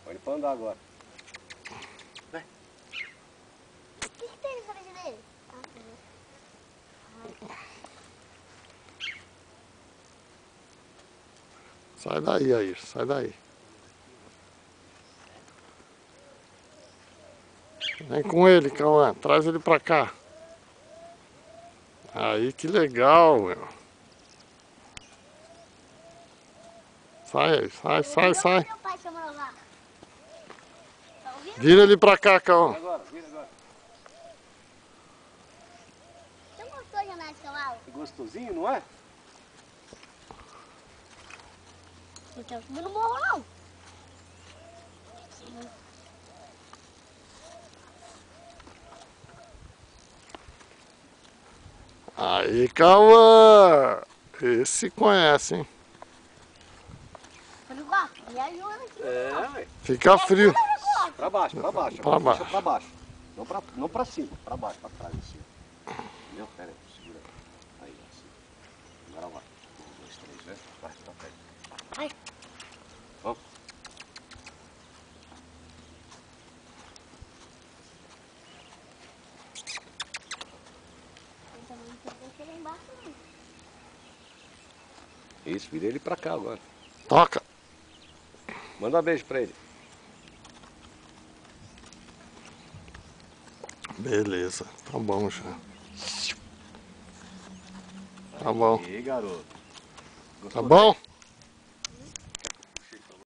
Põe ele pra andar agora. Vai. O que tem na cabeça dele? Sai daí, Air, sai daí. Vem com ele, Cauã. Traz ele pra cá. Aí, que legal, meu. Sai, sai, sai, sai. Meu pai chamando lá. Tá ouvindo? Vira ele pra cá, Cauã. Vira agora. Você não gostou de andar de cavalo? Que gostosinho, não é? Não quero subir no morro, não. Aí, Cauã. Esse conhece, hein? Olha lá, me ajuda aqui. Ué. Fica frio. Pra baixo, pra baixo. Pra baixo. Deixa pra baixo. Não pra cima, pra baixo, pra trás, assim. Entendeu? Pera aí, segura. Aí, assim. Agora vai. 1, 2, 3, né? Vai, tá perto. Vai. Vamos. Eu também não quero deixar ele embaixo, não. Isso, vira ele pra cá agora. Toca. Manda um beijo pra ele. Beleza, tá bom já. Tá bom. E aí, garoto. Tá bom?